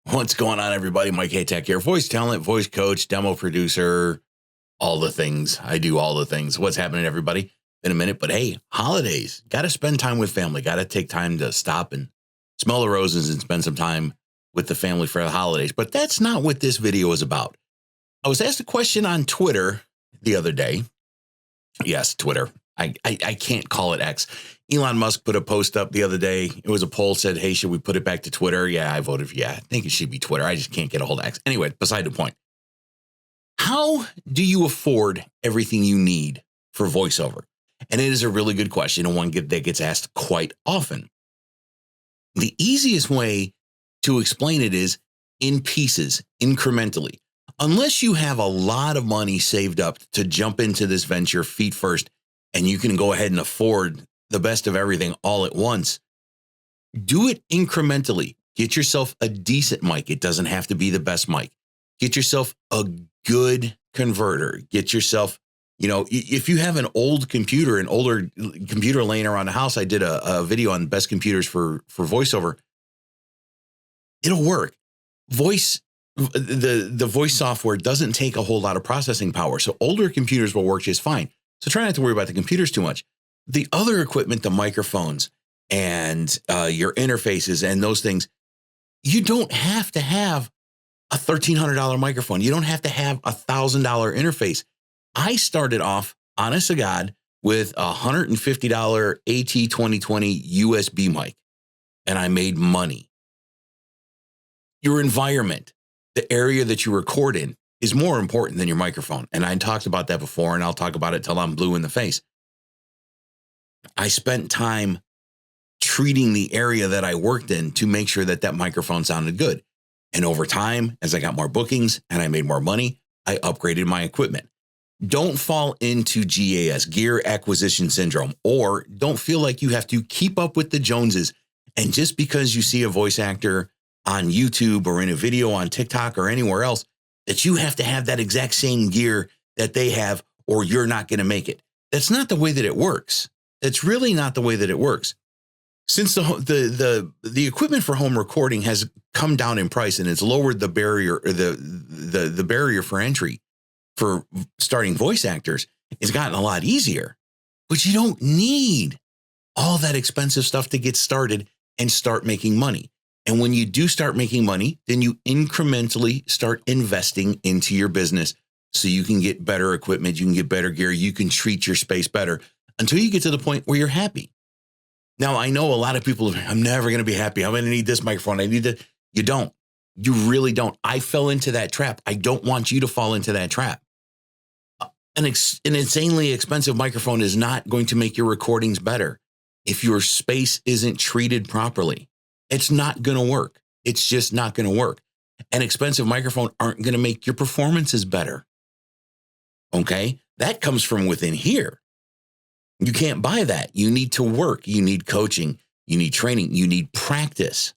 What's going on, everybody? Mike Haytek here, voice talent, voice coach, demo producer, all the things. I do all the things. What's happening, everybody? In a minute, but hey, holidays. Got to spend time with family. Got to take time to stop and smell the roses and spend some time with the family for the holidays. But that's not what this video is about. I was asked a question on Twitter the other day. Yes, Twitter. I can't call it X. Elon Musk put a post up the other day. It was a poll, said, hey, should we put it back to Twitter? Yeah, I voted for yeah. I think it should be Twitter. I just can't get a hold of X. Anyway, beside the point. How do you afford everything you need for voiceover? And it is a really good question, and one that gets asked quite often. The easiest way to explain it is in pieces, incrementally. Unless you have a lot of money saved up to jump into this venture feet first, and you can go ahead and afford the best of everything all at once, do it incrementally. Get yourself a decent mic. It doesn't have to be the best mic. Get yourself a good converter. Get yourself, if you have an older computer laying around the house, I did a video on best computers for voiceover. It'll work. The voice software doesn't take a whole lot of processing power. So older computers will work just fine. So try not to worry about the computers too much. The other equipment, the microphones and your interfaces and those things, you don't have to have a $1,300 microphone. You don't have to have a $1,000 interface. I started off, honest to God, with a $150 AT2020 USB mic, and I made money. Your environment, the area that you record in, is more important than your microphone. And I talked about that before, and I'll talk about it till I'm blue in the face. I spent time treating the area that I worked in to make sure that microphone sounded good. And over time, as I got more bookings and I made more money, I upgraded my equipment. Don't fall into GAS, gear acquisition syndrome, or don't feel like you have to keep up with the Joneses. And just because you see a voice actor on YouTube or in a video on TikTok or anywhere else, that you have to have that exact same gear that they have, or you're not going to make it. That's not the way that it works. That's really not the way that it works. Since the equipment for home recording has come down in price and it's lowered the barrier, or the barrier for entry for starting voice actors, it's gotten a lot easier. But you don't need all that expensive stuff to get started and start making money. And when you do start making money, then you incrementally start investing into your business so you can get better equipment, you can get better gear, you can treat your space better until you get to the point where you're happy. Now, I know a lot of people, I'm never going to be happy. I'm going to need this microphone. I need that. You don't. You really don't. I fell into that trap. I don't want you to fall into that trap. An insanely expensive microphone is not going to make your recordings better if your space isn't treated properly. It's not going to work. It's just not going to work. An expensive microphone aren't going to make your performances better. Okay? That comes from within here. You can't buy that. You need to work. You need coaching. You need training. You need practice.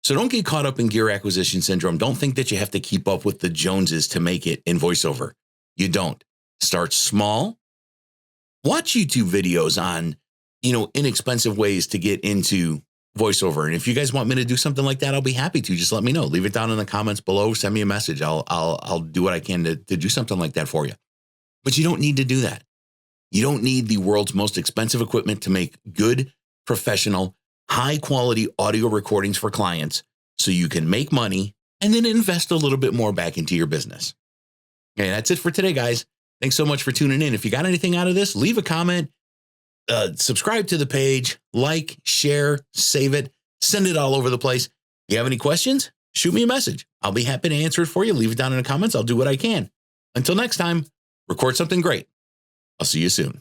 So don't get caught up in gear acquisition syndrome. Don't think that you have to keep up with the Joneses to make it in voiceover. You don't. Start small. Watch YouTube videos on, inexpensive ways to get into voiceover. And if you guys want me to do something like that, I'll be happy to. Just let me know. Leave it down in the comments below. Send me a message. I'll do what I can to do something like that for you. But you don't need to do that. You don't need the world's most expensive equipment to make good, professional, high quality audio recordings for clients so you can make money and then invest a little bit more back into your business. Okay, that's it for today, guys. Thanks so much for tuning in. If you got anything out of this, leave a comment. Subscribe to the page, like, share, save it, send it all over the place. If you have any questions, shoot me a message. I'll be happy to answer it for you. Leave it down in the comments. I'll do what I can. Until next time, record something great. I'll see you soon.